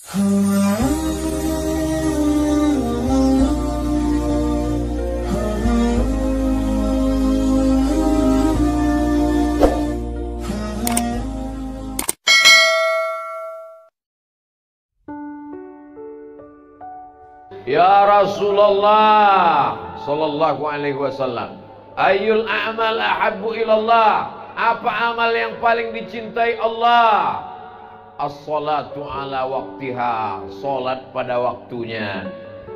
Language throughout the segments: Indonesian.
Ya Rasulullah sallallahu alaihi wasallam, ayyul a'mal ahabbu ilallah? Apa amal yang paling dicintai Allah? As-salatu ala waqtiha, salat pada waktunya.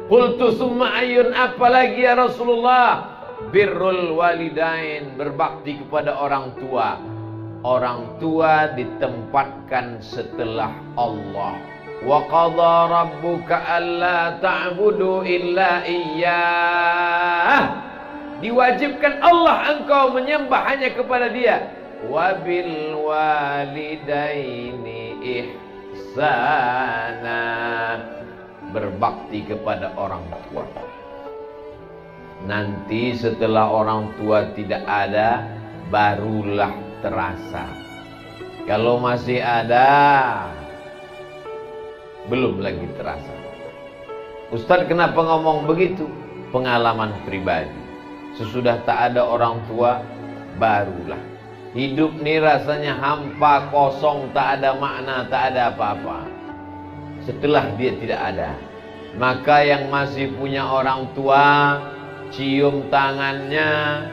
Qultu summa ayyun, apa lagi ya Rasulullah? Birrul walidain, berbakti kepada orang tua. Orang tua ditempatkan setelah Allah. Wa qadha rabbuka alla ta'budu illa iyyah. Diwajibkan Allah engkau menyembah hanya kepada Dia. Wabil walidaini ihsana, berbakti kepada orang tua. Nanti setelah orang tua tidak ada, barulah terasa. Kalau masih ada, belum lagi terasa. Ustadz kenapa ngomong begitu? Pengalaman pribadi. Sesudah tak ada orang tua, barulah hidup nih rasanya hampa, kosong, tak ada makna, tak ada apa-apa. Setelah dia tidak ada, maka yang masih punya orang tua, cium tangannya,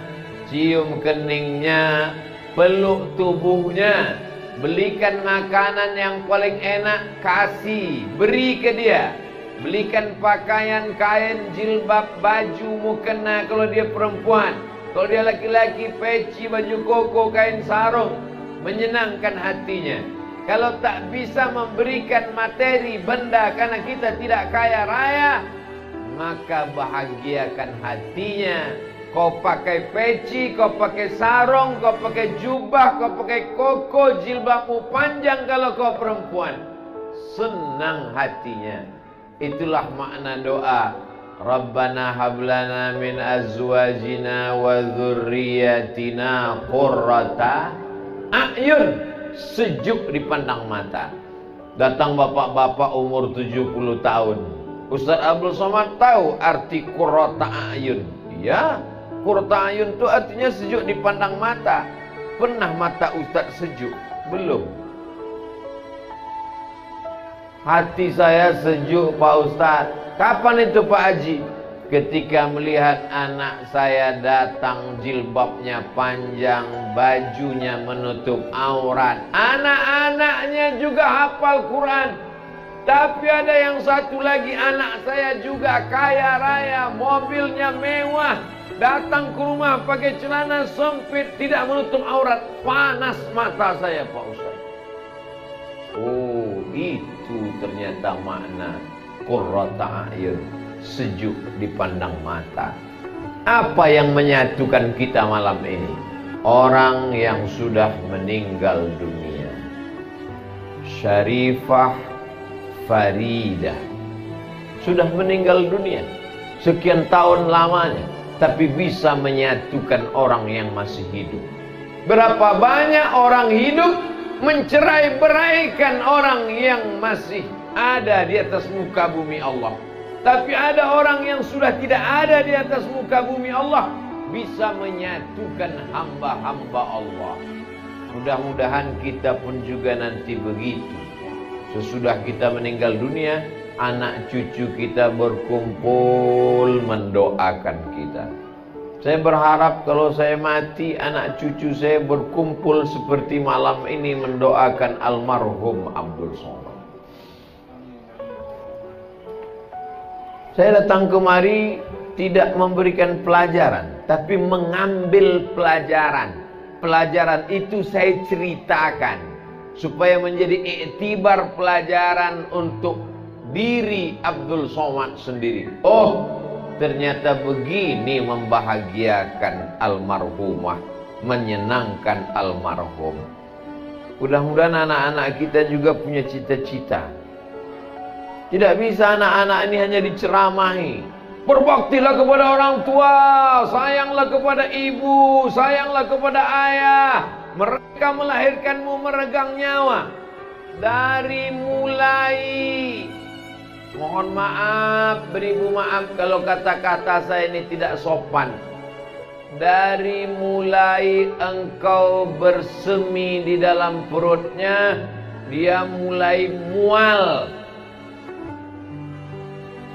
cium keningnya, peluk tubuhnya, belikan makanan yang paling enak, kasih, beri ke dia. Belikan pakaian, kain, jilbab, baju, mukena kalau dia perempuan. Kalau dia laki-laki, peci, baju koko, kain sarung. Menyenangkan hatinya. Kalau tak bisa memberikan materi, benda, karena kita tidak kaya raya, maka bahagiakan hatinya. Kau pakai peci, kau pakai sarung, kau pakai jubah, kau pakai koko, jilbabmu panjang kalau kau perempuan. Senang hatinya. Itulah makna doa. Rabbana hablana min azwajina wa dzurriyyatina qurrata a'yun, sejuk dipandang mata. Datang bapak-bapak umur 70 tahun. Ustaz Abdul Somad tahu arti qurrata a'yun? Ya, qurrata a'yun itu artinya sejuk dipandang mata. Pernah mata Ustaz sejuk? Belum. Hati saya sejuk Pak Ustadz. Kapan itu Pak Haji? Ketika melihat anak saya datang, jilbabnya panjang, bajunya menutup aurat. Anak-anaknya juga hafal Quran. Tapi ada yang satu lagi, anak saya juga kaya raya, mobilnya mewah. Datang ke rumah pakai celana sempit, tidak menutup aurat. Panas mata saya Pak Ustadz. Oh, itu ternyata makna qurrata a'yun, sejuk dipandang mata. Apa yang menyatukan kita malam ini? Orang yang sudah meninggal dunia. Syarifah Faridah sudah meninggal dunia sekian tahun lamanya, tapi bisa menyatukan orang yang masih hidup. Berapa banyak orang hidup mencerai-beraikan orang yang masih ada di atas muka bumi Allah. Tapi ada orang yang sudah tidak ada di atas muka bumi Allah, bisa menyatukan hamba-hamba Allah. Mudah-mudahan kita pun juga nanti begitu. Sesudah kita meninggal dunia, anak cucu kita berkumpul mendoakan kita. Saya berharap kalau saya mati, anak cucu saya berkumpul seperti malam ini mendoakan almarhum Abdul Somad. Saya datang kemari tidak memberikan pelajaran, tapi mengambil pelajaran. Pelajaran itu saya ceritakan supaya menjadi iktibar pelajaran untuk diri Abdul Somad sendiri. Oh, ternyata begini membahagiakan almarhumah, menyenangkan almarhum. Mudah-mudahan anak-anak kita juga punya cita-cita. Tidak bisa anak-anak ini hanya diceramahi. Berbaktilah kepada orang tua, sayanglah kepada ibu, sayanglah kepada ayah. Mereka melahirkanmu meregang nyawa. Dari mulai Mohon maaf, beribu maaf kalau kata-kata saya ini tidak sopan. Dari mulai engkau bersemi di dalam perutnya, dia mulai mual.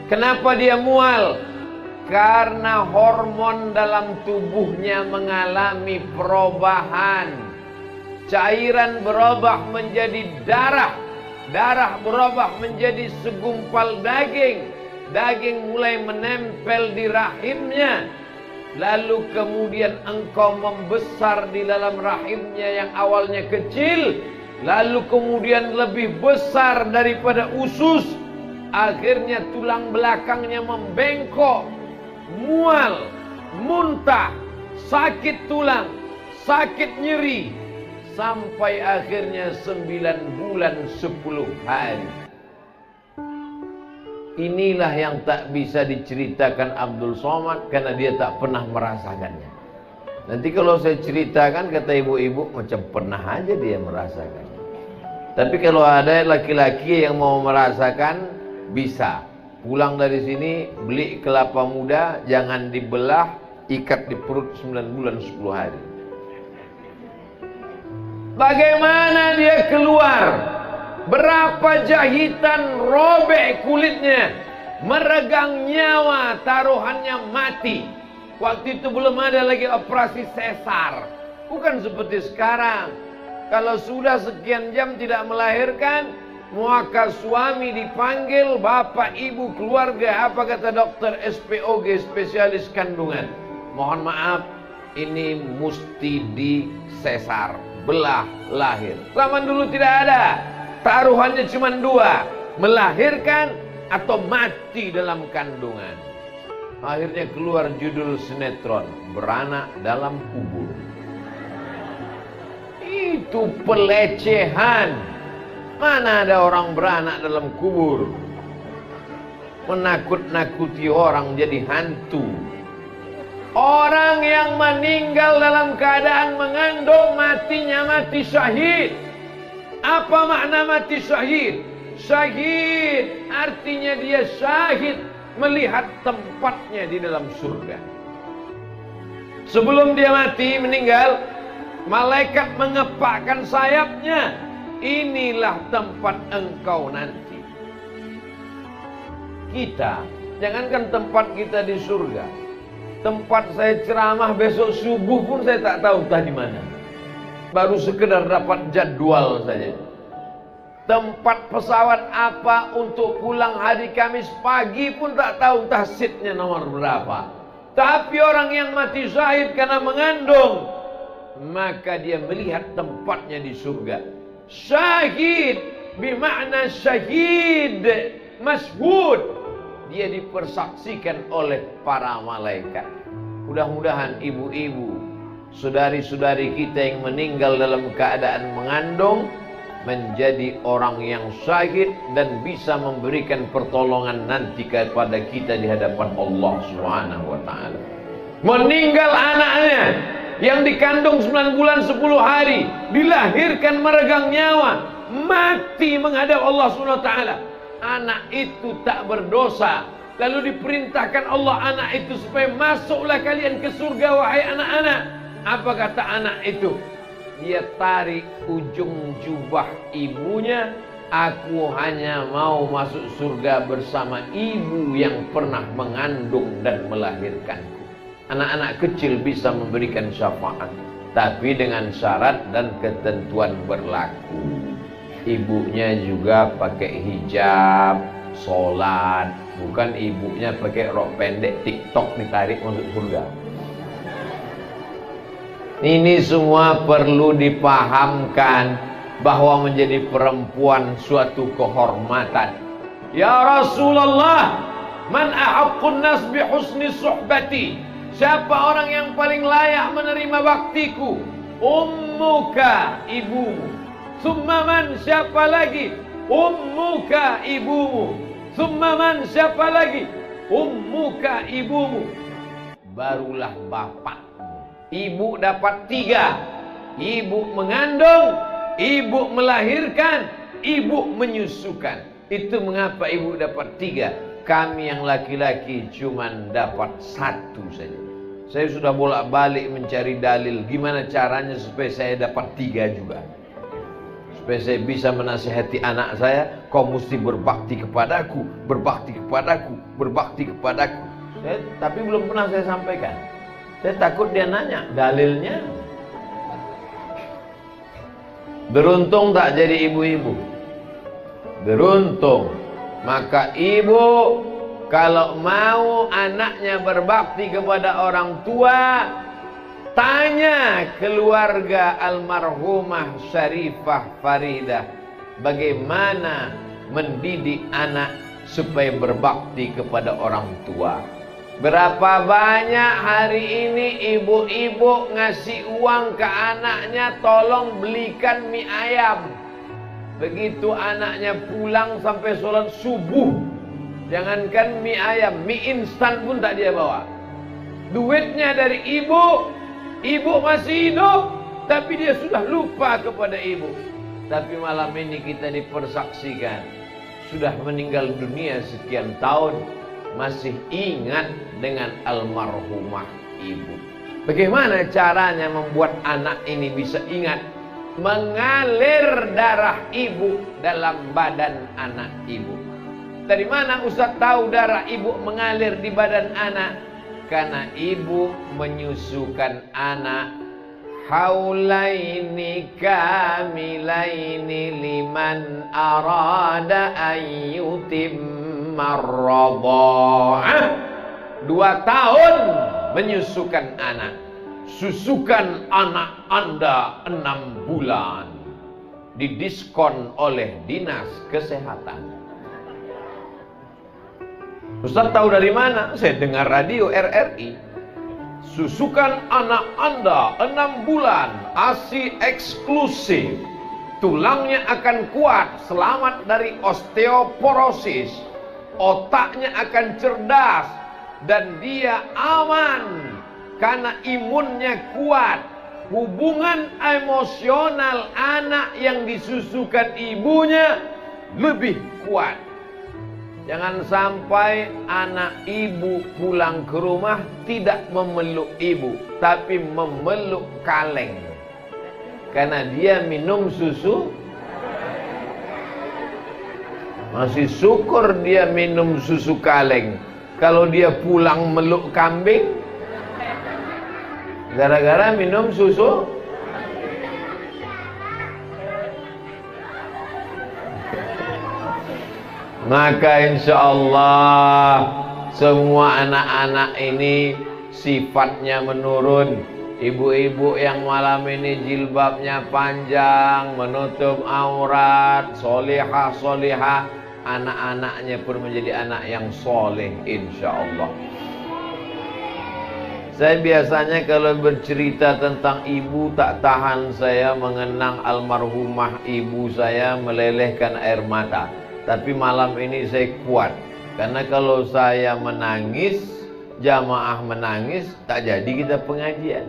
Kenapa dia mual? Karena hormon dalam tubuhnya mengalami perubahan. Cairan berubah menjadi darah. Darah berubah menjadi segumpal daging. Daging mulai menempel di rahimnya. Lalu kemudian engkau membesar di dalam rahimnya yang awalnya kecil. Lalu kemudian lebih besar daripada usus. Akhirnya tulang belakangnya membengkok. Mual, muntah, sakit tulang, sakit nyeri. Sampai akhirnya 9 bulan 10 hari. Inilah yang tak bisa diceritakan Abdul Somad karena dia tak pernah merasakannya. Nanti kalau saya ceritakan, kata ibu-ibu, macam pernah aja dia merasakannya. Tapi kalau ada laki-laki yang mau merasakan, bisa. Pulang dari sini, beli kelapa muda, jangan dibelah, ikat di perut 9 bulan 10 hari. Bagaimana dia keluar? Berapa jahitan robek kulitnya, meregang nyawa, taruhannya mati. Waktu itu belum ada lagi operasi sesar. Bukan seperti sekarang. Kalau sudah sekian jam tidak melahirkan, maka suami dipanggil, bapak, ibu, keluarga. Apa kata dokter SPOG, spesialis kandungan? Mohon maaf, ini mesti disesar, belah lahir. Zaman dulu tidak ada. Taruhannya cuma 2, melahirkan atau mati dalam kandungan. Akhirnya keluar judul sinetron, Beranak Dalam Kubur. Itu pelecehan. Mana ada orang beranak dalam kubur? Menakut-nakuti orang jadi hantu. Orang yang meninggal dalam keadaan mengandung, matinya mati syahid. Apa makna mati syahid? Syahid artinya dia syahid melihat tempatnya di dalam surga. Sebelum dia mati, meninggal, malaikat mengepakkan sayapnya. Inilah tempat engkau nanti. Kita, jangankan tempat kita di surga, tempat saya ceramah besok subuh pun saya tak tahu entah di mana. Baru sekedar dapat jadwal saja. Tempat pesawat apa untuk pulang hari Kamis pagi pun tak tahu entah seatnya nomor berapa. Tapi orang yang mati syahid karena mengandung, maka dia melihat tempatnya di surga. Syahid bermakna syahid, masyhud. Dia dipersaksikan oleh para malaikat. Mudah-mudahan ibu-ibu, saudari-saudari kita yang meninggal dalam keadaan mengandung menjadi orang yang syahid dan bisa memberikan pertolongan nanti kepada kita di hadapan Allah Subhanahu wa taala. Meninggal anaknya yang dikandung 9 bulan 10 hari, dilahirkan meregang nyawa, mati menghadap Allah Subhanahu wa taala. Anak itu tak berdosa. Lalu diperintahkan Allah anak itu supaya masuklah kalian ke surga wahai anak-anak. Apa kata anak itu? Dia tarik ujung jubah ibunya. Aku hanya mau masuk surga bersama ibu yang pernah mengandung dan melahirkanku. Anak-anak kecil bisa memberikan syafaat, tapi dengan syarat dan ketentuan berlaku. Ibunya juga pakai hijab, sholat, bukan ibunya pakai rok pendek TikTok ditarik masuk surga. Ini semua perlu dipahamkan bahwa menjadi perempuan suatu kehormatan. Ya Rasulullah, man ahaqqun nas bi husni suhbati? Siapa orang yang paling layak menerima baktiku? Ummuka, ibumu. Summa man, siapa lagi? Ummuka, ibumu. Summa man, siapa lagi? Ummuka, ibumu. Barulah bapak. Ibu dapat 3. Ibu mengandung, ibu melahirkan, ibu menyusukan. Itu mengapa ibu dapat 3. Kami yang laki-laki cuman dapat 1 saja. Saya sudah bolak-balik mencari dalil gimana caranya supaya saya dapat 3 juga. Supaya saya bisa menasihati anak saya, kau mesti berbakti kepadaku, berbakti kepadaku, berbakti kepadaku. Tapi belum pernah saya sampaikan. Saya takut dia nanya dalilnya. Beruntung tak jadi ibu-ibu. Beruntung. Maka ibu kalau mau anaknya berbakti kepada orang tua, tanya keluarga almarhumah Syarifah Faridah bagaimana mendidik anak supaya berbakti kepada orang tua. Berapa banyak hari ini ibu-ibu ngasih uang ke anaknya, tolong belikan mie ayam. Begitu anaknya pulang sampai sholat subuh, jangankan mie ayam, mie instan pun tak dia bawa. Duitnya dari ibu, ibu masih hidup, tapi dia sudah lupa kepada ibu. Tapi malam ini kita dipersaksikan, sudah meninggal dunia sekian tahun, masih ingat dengan almarhumah ibu. Bagaimana caranya membuat anak ini bisa ingat? Mengalir darah ibu dalam badan anak ibu. Dari mana Ustaz tahu darah ibu mengalir di badan anak? Karena ibu menyusukan anak. Haulaini kamilaini liman arada ayyutimmar radha'ah. 2 tahun menyusukan anak. Susukan anak Anda 6 bulan. Didiskon oleh Dinas Kesehatan. Ustaz tahu dari mana? Saya dengar radio RRI. Susukan anak Anda 6 bulan, ASI eksklusif. Tulangnya akan kuat, selamat dari osteoporosis. Otaknya akan cerdas dan dia aman karena imunnya kuat. Hubungan emosional anak yang disusukan ibunya lebih kuat. Jangan sampai anak ibu pulang ke rumah tidak memeluk ibu, tapi memeluk kaleng. Karena dia minum susu. Masih syukur dia minum susu kaleng. Kalau dia pulang meluk kambing, gara-gara minum susu. Maka insya Allah semua anak-anak ini sifatnya menurun. Ibu-ibu yang malam ini jilbabnya panjang, menutup aurat, solihah, anak-anaknya pun menjadi anak yang soleh insya Allah. Saya biasanya kalau bercerita tentang ibu tak tahan saya mengenang almarhumah ibu saya melelehkan air mata. Tapi malam ini saya kuat. Karena kalau saya menangis, jamaah menangis, tak jadi kita pengajian.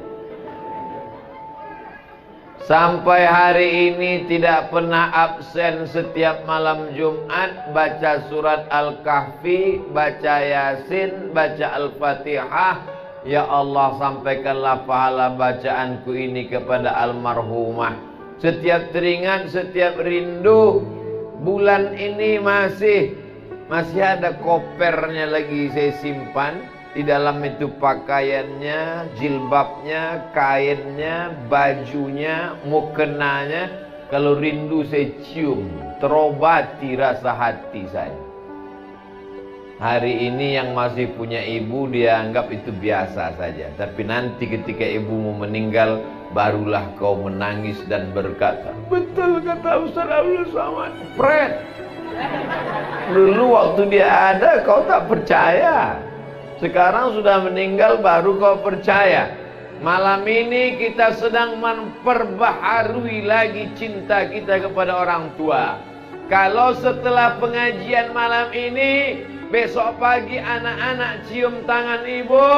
Sampai hari ini tidak pernah absen setiap malam Jumat baca surat Al-Kahfi, baca Yasin, baca Al-Fatihah. Ya Allah, sampaikanlah pahala bacaanku ini kepada almarhumah. Setiap teringat, setiap rindu. Bulan ini masih ada kopernya lagi saya simpan. Di dalam itu pakaiannya, jilbabnya, kainnya, bajunya, mukenanya. Kalau rindu saya cium, terobati rasa hati saya. Hari ini yang masih punya ibu dia anggap itu biasa saja. Tapi nanti ketika ibumu meninggal, barulah kau menangis dan berkata, betul kata Ustaz Abdul Somad, Fred. Dulu waktu dia ada kau tak percaya. Sekarang sudah meninggal baru kau percaya. Malam ini kita sedang memperbaharui lagi cinta kita kepada orang tua. Kalau setelah pengajian malam ini, besok pagi anak-anak cium tangan ibu,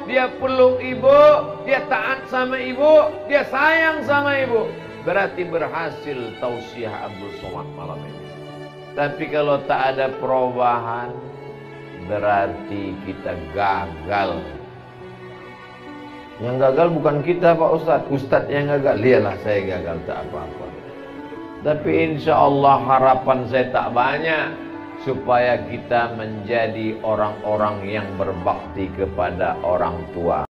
dia peluk ibu, dia taat sama ibu, dia sayang sama ibu. berarti berhasil tausiah Abdul Somad malam ini. Tapi kalau tak ada perubahan, berarti kita gagal. Yang gagal bukan kita Pak Ustadz, Ustadz yang gagal. Lihatlah saya gagal tak apa-apa. Tapi insya Allah harapan saya tak banyak, supaya kita menjadi orang-orang yang berbakti kepada orang tua.